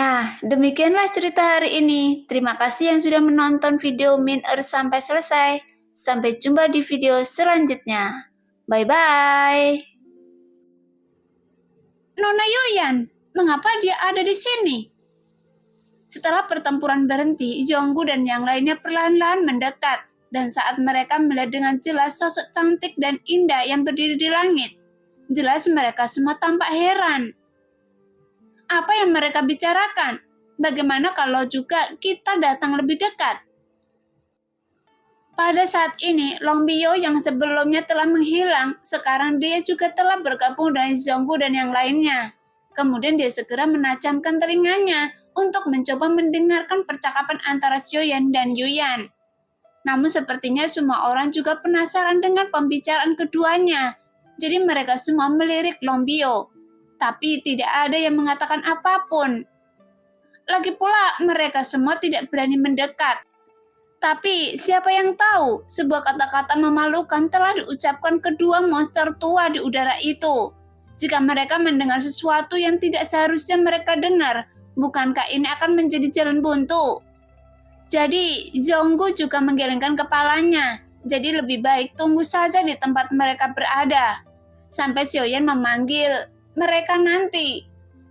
Nah, demikianlah cerita hari ini. Terima kasih yang sudah menonton video Min Earth sampai selesai. Sampai jumpa di video selanjutnya. Bye-bye. Nona Yoyan, mengapa dia ada di sini? Setelah pertempuran berhenti, Zhonggu dan yang lainnya perlahan-lahan mendekat. Dan saat mereka melihat dengan jelas sosok cantik dan indah yang berdiri di langit, jelas mereka semua tampak heran. Apa yang mereka bicarakan? Bagaimana kalau juga kita datang lebih dekat? Pada saat ini, Long Biyo yang sebelumnya telah menghilang, sekarang dia juga telah bergabung dengan Zhonggu dan yang lainnya. Kemudian dia segera menajamkan telinganya untuk mencoba mendengarkan percakapan antara Xiaoyan dan Yuyan. Namun sepertinya semua orang juga penasaran dengan pembicaraan keduanya. Jadi mereka semua melirik Long Biyo. Tapi tidak ada yang mengatakan apapun. Lagi pula mereka semua tidak berani mendekat. Tapi siapa yang tahu sebuah kata-kata memalukan telah diucapkan kedua monster tua di udara itu. Jika mereka mendengar sesuatu yang tidak seharusnya mereka dengar, bukankah ini akan menjadi jalan buntu? Jadi Zhonggu juga menggelengkan kepalanya. Jadi lebih baik tunggu saja di tempat mereka berada. Sampai Xiaoyan memanggil mereka nanti.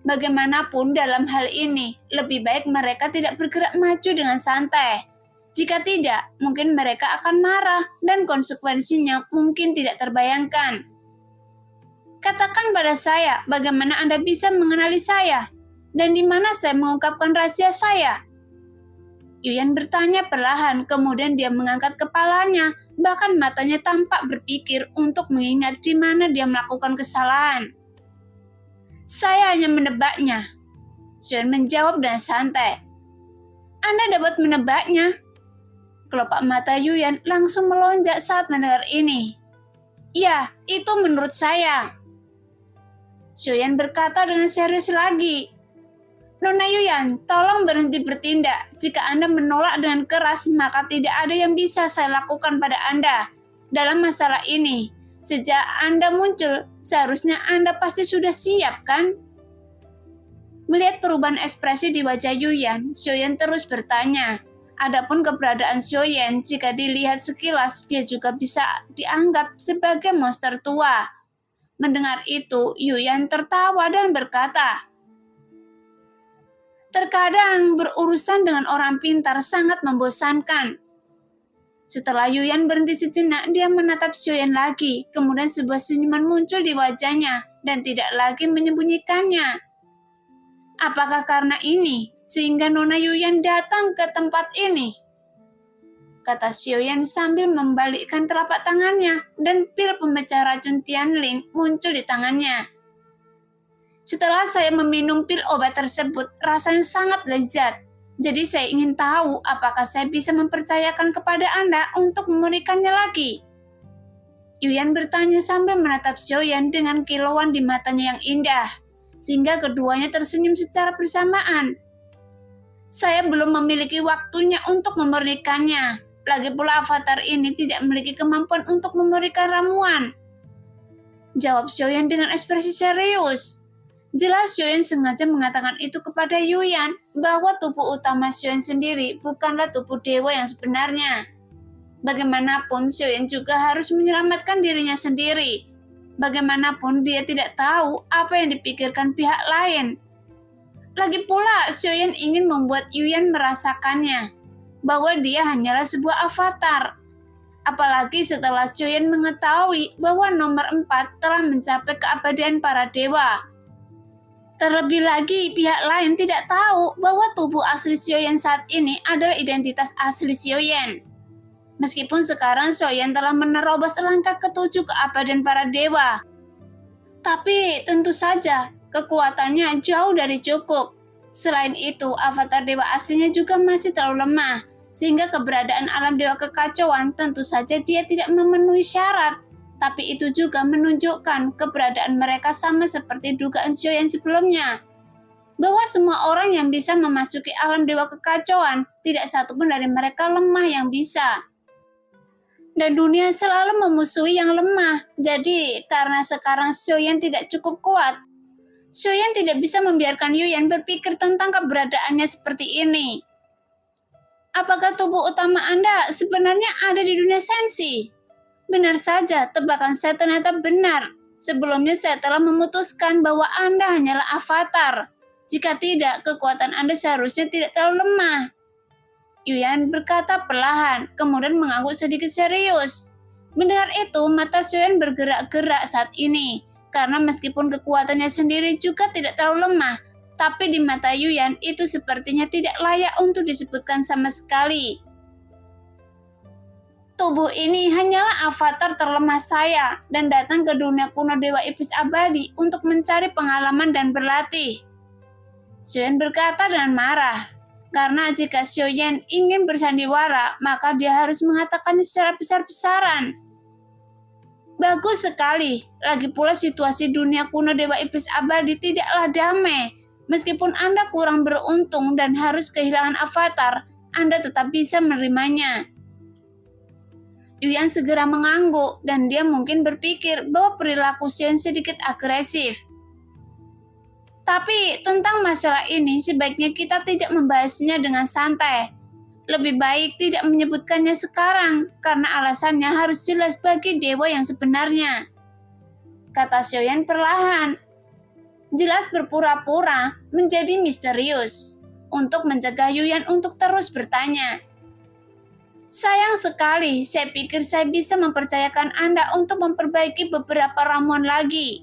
Bagaimanapun dalam hal ini, lebih baik mereka tidak bergerak maju dengan santai. Jika tidak, mungkin mereka akan marah dan konsekuensinya mungkin tidak terbayangkan. Katakan pada saya, bagaimana Anda bisa mengenali saya? Dan di mana saya mengungkapkan rahasia saya? Yuyan bertanya perlahan, kemudian dia mengangkat kepalanya, bahkan matanya tampak berpikir untuk mengingat di mana dia melakukan kesalahan. Saya hanya menebaknya. Xian menjawab dengan santai. Anda dapat menebaknya? Kelopak mata Yuyan langsung melonjak saat mendengar ini. Ya, itu menurut saya. Xiaoyan berkata dengan serius lagi. Nona Yuyan, tolong berhenti bertindak. Jika Anda menolak dengan keras, maka tidak ada yang bisa saya lakukan pada Anda. Dalam masalah ini, sejak Anda muncul, seharusnya Anda pasti sudah siap, kan? Melihat perubahan ekspresi di wajah Yuyan, Xiaoyan terus bertanya. Adapun keberadaan Xiaoyan, jika dilihat sekilas, dia juga bisa dianggap sebagai monster tua. Mendengar itu, Yuyan tertawa dan berkata, terkadang berurusan dengan orang pintar sangat membosankan. Setelah Yuyan berhenti sejenak, dia menatap Xiaoyan lagi. Kemudian sebuah senyuman muncul di wajahnya dan tidak lagi menyembunyikannya. Apakah karena ini sehingga Nona Yuyan datang ke tempat ini? Kata Xiaoyan sambil membalikkan telapak tangannya dan pil pemecah racun Tianling muncul di tangannya. Setelah saya meminum pil obat tersebut, rasanya sangat lezat. Jadi saya ingin tahu apakah saya bisa mempercayakan kepada Anda untuk memberikannya lagi. Yuyan bertanya sambil menatap Xiaoyan dengan kilauan di matanya yang indah, sehingga keduanya tersenyum secara bersamaan. Saya belum memiliki waktunya untuk memberikannya. Lagi pula avatar ini tidak memiliki kemampuan untuk memberikan ramuan. Jawab Xiaoyan dengan ekspresi serius. Jelas Xiaoyan sengaja mengatakan itu kepada Yuyan bahwa tubuh utama Xiaoyan sendiri bukanlah tubuh dewa yang sebenarnya. Bagaimanapun Xiaoyan juga harus menyelamatkan dirinya sendiri. Bagaimanapun dia tidak tahu apa yang dipikirkan pihak lain. Lagi pula Xiaoyan ingin membuat Yuyan merasakannya bahwa dia hanyalah sebuah avatar. Apalagi setelah Xiaoyan mengetahui bahwa nomor 4 telah mencapai keabadian para dewa. Terlebih lagi, pihak lain tidak tahu bahwa tubuh asli Xiaoyan saat ini adalah identitas asli Xiaoyan. Meskipun sekarang Xiaoyan telah menerobos langkah ke-7 keabadian para dewa. Tapi tentu saja, kekuatannya jauh dari cukup. Selain itu, avatar dewa aslinya juga masih terlalu lemah, sehingga keberadaan alam dewa kekacauan tentu saja dia tidak memenuhi syarat. Tapi itu juga menunjukkan keberadaan mereka sama seperti dugaan Xiaoyan sebelumnya. Bahwa semua orang yang bisa memasuki alam dewa kekacauan, tidak satupun dari mereka lemah yang bisa. Dan dunia selalu memusuhi yang lemah. Jadi, karena sekarang Xiaoyan tidak cukup kuat, Xiaoyan tidak bisa membiarkan Yuyan berpikir tentang keberadaannya seperti ini. Apakah tubuh utama Anda sebenarnya ada di dunia sensi? Benar saja, tebakan saya ternyata benar. Sebelumnya saya telah memutuskan bahwa Anda hanyalah avatar. Jika tidak, kekuatan Anda seharusnya tidak terlalu lemah. Yuyan berkata perlahan, kemudian mengangguk sedikit serius. Mendengar itu, mata Xiaoyan bergerak-gerak saat ini. Karena meskipun kekuatannya sendiri juga tidak terlalu lemah, tapi di mata Yuyan itu sepertinya tidak layak untuk disebutkan sama sekali. Tubuh ini hanyalah avatar terlemah saya dan datang ke dunia kuno Dewa Iblis Abadi untuk mencari pengalaman dan berlatih. Xiaoyan berkata dengan marah, karena jika Xiaoyan ingin bersandiwara, maka dia harus mengatakannya secara besar-besaran. Bagus sekali, lagi pula situasi dunia kuno Dewa Iblis Abadi tidaklah damai. Meskipun Anda kurang beruntung dan harus kehilangan avatar, Anda tetap bisa menerimanya. Yuyan segera mengangguk dan dia mungkin berpikir bahwa perilaku Xiaoyan sedikit agresif. Tapi tentang masalah ini sebaiknya kita tidak membahasnya dengan santai. Lebih baik tidak menyebutkannya sekarang karena alasannya harus jelas bagi dewa yang sebenarnya. Kata Xiaoyan perlahan. Jelas berpura-pura menjadi misterius untuk mencegah Yuyan untuk terus bertanya. Sayang sekali, saya pikir saya bisa mempercayakan Anda untuk memperbaiki beberapa ramuan lagi.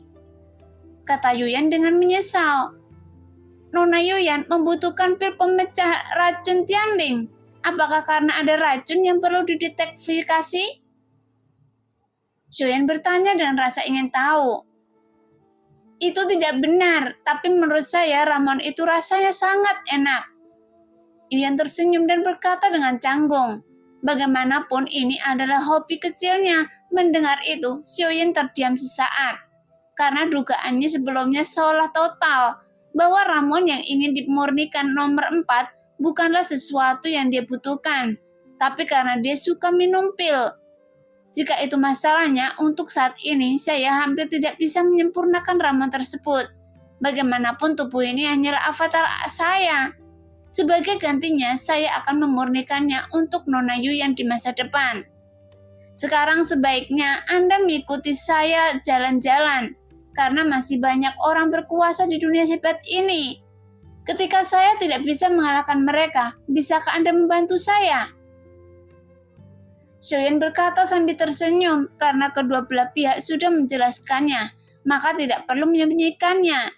Kata Yuyan dengan menyesal. Nona Yuyan membutuhkan pil pemecah racun Tianling. Apakah karena ada racun yang perlu dideteksifikasi? Xiaoyan bertanya dengan rasa ingin tahu. Itu tidak benar, tapi menurut saya ramuan itu rasanya sangat enak. Yuyan tersenyum dan berkata dengan canggung. Bagaimanapun ini adalah hobi kecilnya. Mendengar itu, Xiaoyan terdiam sesaat. Karena dugaannya sebelumnya seolah total bahwa ramuan yang ingin dimurnikan nomor 4 bukanlah sesuatu yang dia butuhkan, tapi karena dia suka minum pil. Jika itu masalahnya, untuk saat ini saya hampir tidak bisa menyempurnakan ramuan tersebut. Bagaimanapun tubuh ini hanyalah avatar saya. Sebagai gantinya, saya akan memurnikannya untuk Nona Yuyan di masa depan. Sekarang sebaiknya Anda mengikuti saya jalan-jalan, karena masih banyak orang berkuasa di dunia hebat ini. Ketika saya tidak bisa mengalahkan mereka, bisakah Anda membantu saya? Xiaoyan berkata sambil tersenyum karena kedua belah pihak sudah menjelaskannya, maka tidak perlu menyembunyikannya.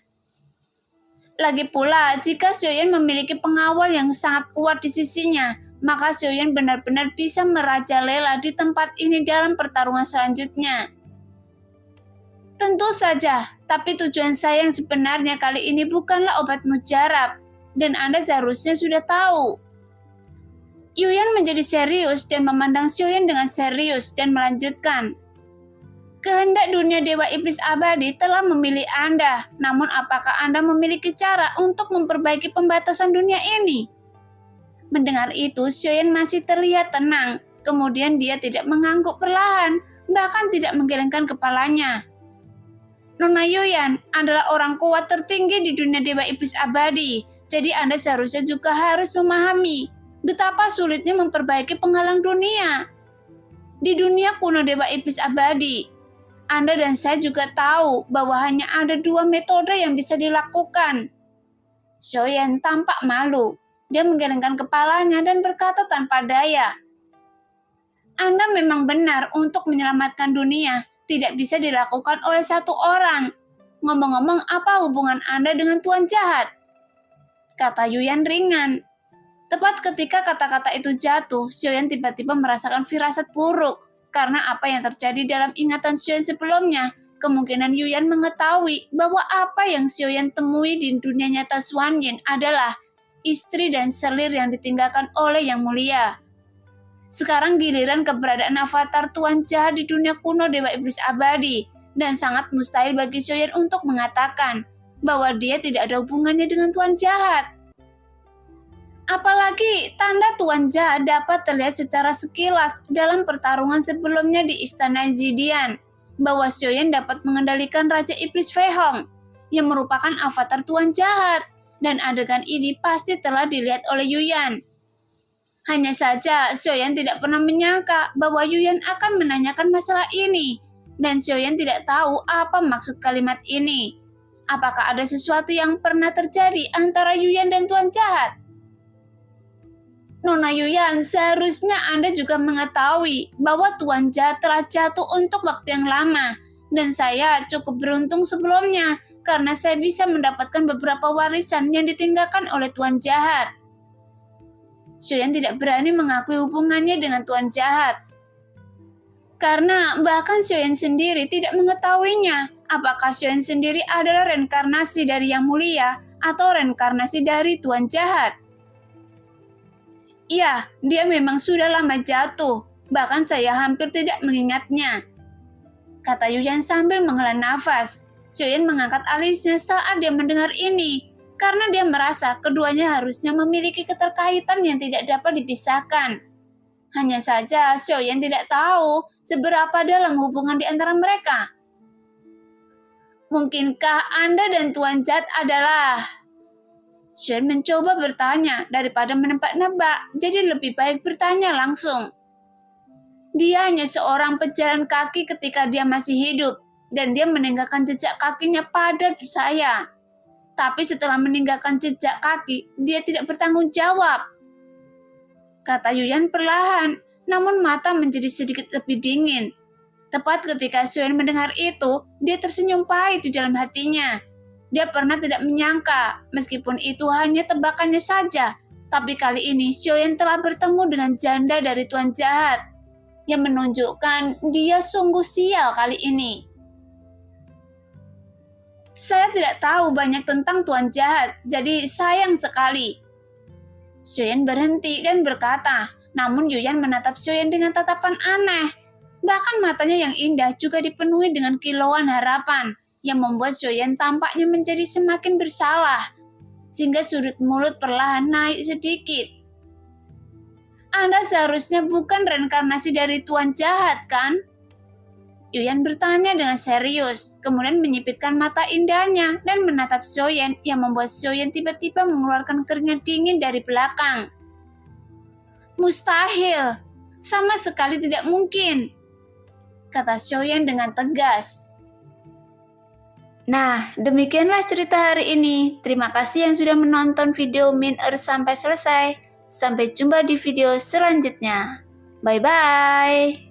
Lagi pula, jika Xiaoyan memiliki pengawal yang sangat kuat di sisinya, maka Xiaoyan benar-benar bisa merajalela di tempat ini dalam pertarungan selanjutnya. Tentu saja, tapi tujuan saya yang sebenarnya kali ini bukanlah obat mujarab, dan Anda seharusnya sudah tahu. Yuyan menjadi serius dan memandang Xiaoyan dengan serius dan melanjutkan. Kehendak dunia Dewa Iblis Abadi telah memilih Anda, namun apakah Anda memiliki cara untuk memperbaiki pembatasan dunia ini? Mendengar itu, Xiaoyan masih terlihat tenang, kemudian dia tidak mengangguk perlahan, bahkan tidak menggelengkan kepalanya. Nona Yuyan adalah orang kuat tertinggi di dunia Dewa Iblis Abadi, jadi Anda seharusnya juga harus memahami betapa sulitnya memperbaiki penghalang dunia. Di dunia kuno Dewa Iblis Abadi, Anda dan saya juga tahu bahwa hanya ada 2 metode yang bisa dilakukan. Xiaoyan tampak malu. Dia menggelengkan kepalanya dan berkata tanpa daya. Anda memang benar untuk menyelamatkan dunia. Tidak bisa dilakukan oleh satu orang. Ngomong-ngomong, apa hubungan Anda dengan Tuan Jahat? Kata Yuyan ringan. Tepat ketika kata-kata itu jatuh, Xiaoyan tiba-tiba merasakan firasat buruk. Karena apa yang terjadi dalam ingatan Xiaoyan sebelumnya, kemungkinan Yuyan mengetahui bahwa apa yang Xiaoyan temui di dunia nyata Xuanyin adalah istri dan selir yang ditinggalkan oleh Yang Mulia. Sekarang giliran keberadaan avatar Tuan Jahat di dunia kuno Dewa Iblis Abadi, dan sangat mustahil bagi Xiaoyan untuk mengatakan bahwa dia tidak ada hubungannya dengan Tuan Jahat. Apalagi tanda Tuan Jahat dapat terlihat secara sekilas dalam pertarungan sebelumnya di Istana Zidian, bahwa Xiaoyan dapat mengendalikan Raja Iblis Fei Hong. yang merupakan avatar tuan jahat, dan adegan ini pasti telah dilihat oleh Yuyan. Hanya saja Xiaoyan tidak pernah menyangka bahwa Yuyan akan menanyakan masalah ini, dan Xiaoyan tidak tahu apa maksud kalimat ini. Apakah ada sesuatu yang pernah terjadi antara Yuyan dan tuan jahat? Nona Yuyan, seharusnya Anda juga mengetahui bahwa tuan jahat telah jatuh untuk waktu yang lama, dan saya cukup beruntung sebelumnya karena saya bisa mendapatkan beberapa warisan yang ditinggalkan oleh tuan jahat. Xiaoyan tidak berani mengakui hubungannya dengan tuan jahat. Karena bahkan Xiaoyan sendiri tidak mengetahuinya. Apakah Xiaoyan sendiri adalah reinkarnasi dari Yang Mulia atau reinkarnasi dari tuan jahat? Iya, dia memang sudah lama jatuh. Bahkan saya hampir tidak mengingatnya, kata Yuyan sambil menghela nafas. Xiaoyan mengangkat alisnya saat dia mendengar ini, karena dia merasa keduanya harusnya memiliki keterkaitan yang tidak dapat dipisahkan. Hanya saja Xiaoyan tidak tahu seberapa dalam hubungan di antara mereka. Mungkinkah Anda dan tuan jahat adalah... Xiaoyan mencoba bertanya daripada menebak-nebak, jadi lebih baik bertanya langsung. Dia hanya seorang pejalan kaki ketika dia masih hidup, dan dia meninggalkan jejak kakinya pada saya. Tapi setelah meninggalkan jejak kaki, dia tidak bertanggung jawab, kata Yuyan perlahan, namun mata menjadi sedikit lebih dingin. Tepat ketika Xiaoyan mendengar itu, dia tersenyum pahit di dalam hatinya. Dia pernah tidak menyangka, meskipun itu hanya tebakannya saja, tapi kali ini Xiaoyan telah bertemu dengan janda dari tuan jahat, yang menunjukkan dia sungguh sial kali ini. Saya tidak tahu banyak tentang tuan jahat, jadi sayang sekali. Xiaoyan berhenti dan berkata, namun Yuyan menatap Xiaoyan dengan tatapan aneh. Bahkan matanya yang indah juga dipenuhi dengan kilauan harapan, yang membuat Xiaoyan tampaknya menjadi semakin bersalah, sehingga sudut mulut perlahan naik sedikit. Anda seharusnya bukan reinkarnasi dari tuan jahat, kan? Yuyan bertanya dengan serius, kemudian menyipitkan mata indahnya dan menatap Xiaoyan yang membuat Xiaoyan tiba-tiba mengeluarkan keringat dingin dari belakang. Mustahil, sama sekali tidak mungkin, kata Xiaoyan dengan tegas. Nah, demikianlah cerita hari ini. Terima kasih yang sudah menonton video Min Earth sampai selesai. Sampai jumpa di video selanjutnya. Bye-bye.